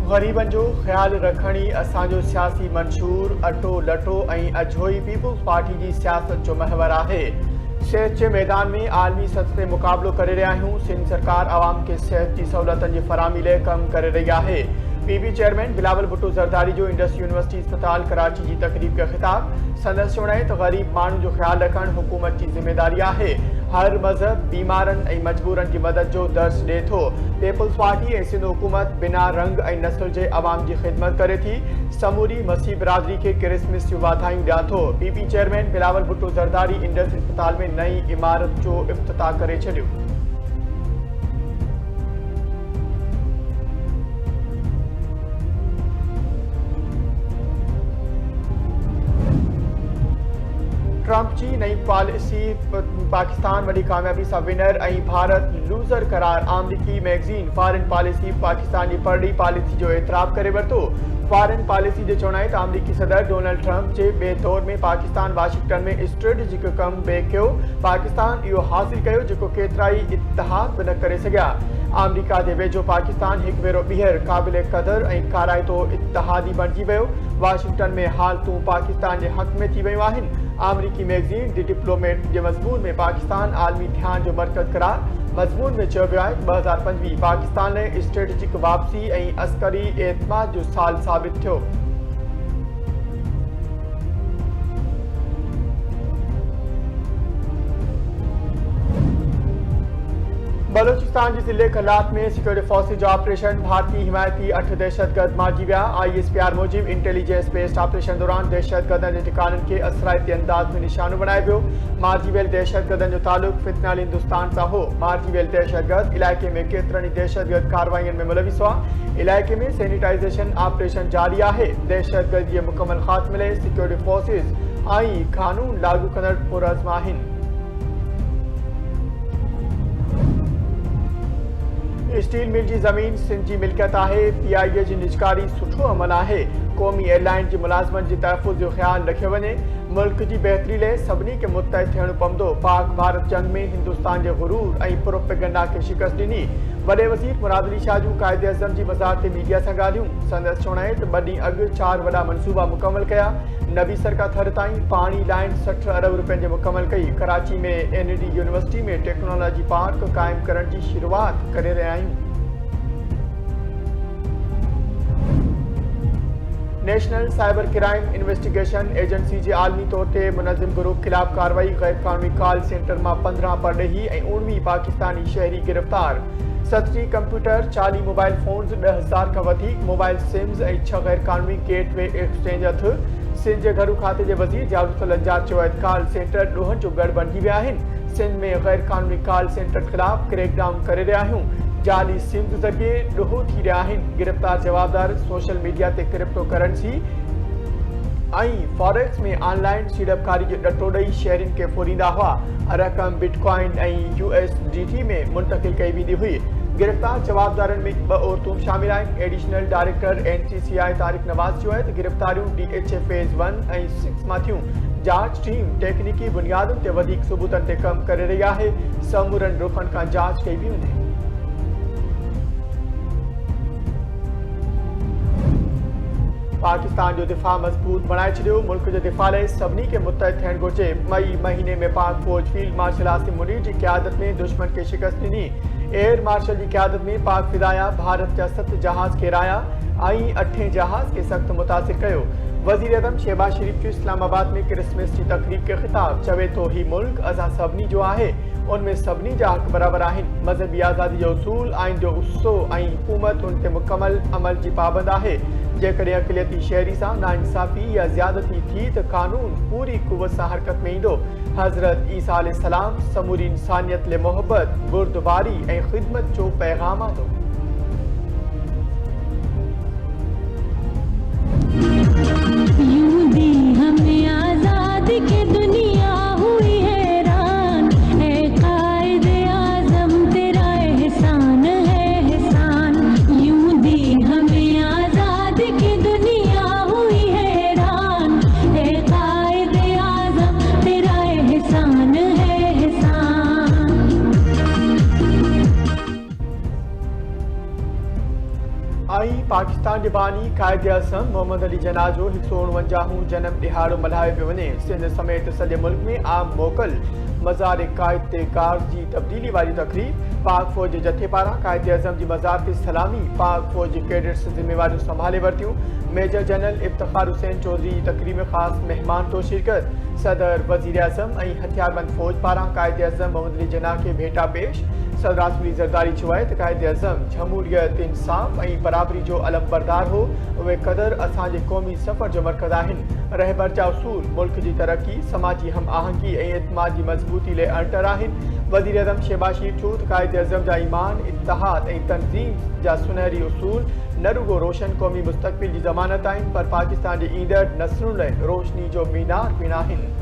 ग़रीबनि जो ख़्यालु रखण ई असांजो सियासी मंशूर अटो लटो ऐं अझोई पीपुल्स पार्टी जी सियासत जो महवर आहे। सिहत जे मैदान में आलमी सतह ते मुक़ाबिलो करे रहिया आहियूं। सिंध सरकार अवाम खे सिहत जी सहूलियतनि जी फराहमी लाइ कमु करे रही आहे। पीबी चेयरमैन बिलावल भुट्टो ज़रदारी जो इंडस यूनिवर्सिटी अस्पताल कराची जी तक़रीब खे ख़िताब। संदसि चवण आहे त ग़रीब माण्हुनि जो ख़्यालु रखणु हुकूमत जी ज़िम्मेदारी आहे। हर मज़हब बीमारनि ऐं मजबूरनि जी मदद जो दर्स ॾिए थो। पीपुल्स पार्टी ऐं सिंध हुकूमत बिना रंग ऐं नस्ल जे अवाम जी ख़िदमत करे थी। समूरी मसीह बिरादरी खे क्रिसमस जूं वाधायूं ॾियां थो। पीबी चेयरमैन बिलावल भुट्टो ज़रदारी इंडस अस्पताल में नई इमारत जो इफ़्तिताह करे छॾियो। ट्रंप जी नई पॉलिसी पाकिस्तान वॾी कामयाबी सां विनर ऐं भारत लूज़र करार। अमरीकी मैगज़ीन फॉरेन पॉलिसी पाकिस्तान जी परड़ी पॉलिसी जो एतिराफ़ करे वरितो। फॉरेन पॉलिसी जे चवण आहे त अमरीकी सदर डोनाल्ड ट्रंप जे ॿिए दौर में पाकिस्तान वाशिंगटन में स्ट्रेटेजिक कम ॿिए कयो। पाकिस्तान इहो हासिल कयो जेको केतिरा ई इतिहाद बि न करे सघिया। अमरीका जे वेझो पाकिस्तान हिकु भेरो ॿीहर क़ाबिल क़दर ऐं काराइतो इतिहादी बणिजी वियो। वाशिंगटन में हालतूं पाकिस्तान जे हक़ में थी वियूं आहिनि। अमरीकी मैगज़ीन दी डिप्लोमेट जे मज़मून में पाकिस्तान आलमी ध्यान जो मर्कज़ करार। मज़मून में चयो वियो आहे 2025 पाकिस्तान लाइ स्ट्रेटेजिक वापसी ऐं अस्करी एतमाद जो साल साबित थियो। बलोचिस्तान के ज़िले कलात में सिक्योरिटी फोर्सेज जो ऑपरेशन भारतीय हिमायती 8 दहशतगर्द मारिजी विया। ISPR Mujib intelligence based operation दौरान दहशतगर्दनि जे ठिकाननि खे असराइती अंदाज में निशानो बनाए वियो। मारिजी वियल दहशतगर्दनि जो तालुक फितनाल हिंदुस्तान सां हो। मारिजी वियल दहशतगर्द इलाइक़े में केतिरनि ई दहशतगर्द कार्रवाइयुनि में मुलविस हुआ। इलाइक़े में सैनिटाइज़ेशन ऑपरेशन जारी आहे। दहशतगर्दी जे मुकमल ख़ात्मे लाइ सिक्योरिटी फोर्सेज ऐं कानून लागू कंदड़ पुरज़म आहिनि। स्टील मिल जी ज़मीन सिंध जी मिल्कियत आहे। PIA जी निजकारी सुठो अमल आहे। क़ौमी एयरलाइन जी मुलाज़मनि जे तहफ़ुज़ जो ख़्यालु रखियो वञे। मुल्क जी बहितरी लाइ सभिनी खे मुतहद थियणो पवंदो। पाक भारत जंग में हिंदुस्तान जे गुरूर ऐं प्रोपेगेंडा खे शिकस्त ॾिनी। वॾे वज़ीर मुराद अली शाह जूं क़ाइद अज़म जी वज़ारत मीडिया सां ॻाल्हियूं। संदसि चवण आहे त 2 ॾींहं अॻु 4 वॾा मनसूबा मुकमल कया। नबी सरका थर ताईं पाणी लाइन 60 अरब रुपयनि जी मुकमल कई। कराची में NED यूनिवर्सिटी में टेक्नोलॉजी पार्क क़ाइमु करण जी शुरूआत करे रहिया आहियूं। National cyber crime investigation agency जे आलमी तौर ते मुनज़िम ग्रुप ख़िलाफ़ कार्रवाई। गैर क़ानूनी कॉल सेंटर मां 15 परॾेही ऐं 19 पाकिस्तानी शहरी गिरफ़्तार। 37 कंप्यूटर, 40 मोबाइल फ़ोन्स, 10,000 खां वधीक मोबाइल सिम्स ऐं 6 गैर क़ानूनी गेटवे एक्सचेंज हथ। सिंध जे घरू खाते जे वज़ीर जावेद लंजार चयो आहे त कॉल सेंटर ॾोहनि जो गढ़ बणिजी विया आहिनि। सिंध में गैर क़ानूनी कॉल सेंटर ख़िलाफ़ क्रैकडाउन करे रहिया आहियूं। जाली सिम्स ज़रिए ॾोहो थी रहिया आहिनि। गिरफ़्तार जवाबदार सोशल मीडिया ते क्रिप्टो करेंसी ऐं फॉरेक्स में ऑनलाइन सीड़पकारी जो ॾटो ॾेई शहरियुनि खे फुरींदा हुआ। रक़म बिटकॉइन ऐं USDT में मुंतक़िल कई वेंदी हुई। गिरफ़्तार जवाबदारनि में 2 औरतूं शामिल आहिनि। एडिशनल डायरेक्टर NCCI तारिक नवाज़ चयो आहे त गिरफ़्तारियूं DHA फेज़ 1 ऐं 6 मां थियूं। जांच टीम टेक्निकी बुनियादुनि ते वधीक सबूतनि ते कमु करे रही आहे। समूरनि रुख़नि खां जांच कई बि वञे। पाकिस्तान जो दिफ़ा मज़बूत बणाए छॾियो। मुल्क जे दिफ़ा लाइ सभिनी खे मुतहद थियणु घुरिजे। मई महीने में पाक फ़ौज फील्ड मार्शल आसिम मुनीर जी क़यादत में दुश्मन खे शिकस्त ॾिनी। एयर मार्शल जी क़यादत में पाक फिदाया भारत जा 7 जहाज़ किराया ऐं 8 जहाज़ खे सख़्तु मुतासिर कयो। वज़ीर आज़म शहबाज शरीफ़ जो इस्लामाबाद में क्रिसमस जी तक़रीब खे ख़िताब। चवे थो ही मुल्क असां सभिनी जो आहे। उनमें सभिनी जा हक़ बराबर आहिनि। मज़हबी आज़ादी जो उसूल आइन जो उस्सो ऐं हुकूमत उन ते मुकमल अमल जी पाबंद आहे। जेकॾहिं अक़लियती शहरी सां नाइंसाफ़ी या ज़्यादती थी त कानून पूरी क़ुव्वत सां हरकत में ईंदो। हज़रत ईसा अलैहिस्सलाम समूरी इंसानियत लाइ मोहब्बत, बुर्दबारी ऐं ख़िदमत जो पैगाम आंदो। पाकिस्तान जे बानी कायदे आज़म मोहम्मद अली जना जो 149 जन्म दिहाड़ो मल्हायो पियो वञे। सिंध समेत सॼे मुल्क में आम मोकल मज़ार कायद ते कार जी तब्दीली वारी तकरीब। पाक फौज जे जथे पारां कायदे आज़म जी मज़ार ते सलामी। पाक फौज जे कैडेट्स ज़िम्मेवारियूं संभाले वरितियूं। मेजर जनरल इफ्तिखार हुसैन चौधरी जी तकरीब में ख़ास मेहमान तो शिरकत। सदर वज़ीर आज़म ऐं हथियारबंद फौज पारां कायदे आज़म मोहम्मद अली जना खे भेटा पेश। सदर आसमी ज़रदारी चयो आहे त कायदे आज़म जमहूरियत इंसाफ़ ऐं बराबरी जो अलमबरदार हो। उहे क़दर असांजे क़ौमी सफ़र जो मर्कज़ आहिनि। रहबर जा उसूल मुल्क जी तरक्की, समाजी हम आहंगी ऐं एतमाद जी मज़बूती लाइ अणटर आहिनि। वज़ीर आज़म शहबाज शरीफ़ चयो त कायदे आज़म जा ईमान, इत्तिहाद ऐं तंज़ीम जा सुनहरी उसूल न रुगो रोशन क़ौमी मुस्तक़बिल जी ज़मानत आहिनि, पर पाकिस्तान जे ईंदड़ नस्लुनि लाइ रोशनी जो मीनार पिणु आहिनि।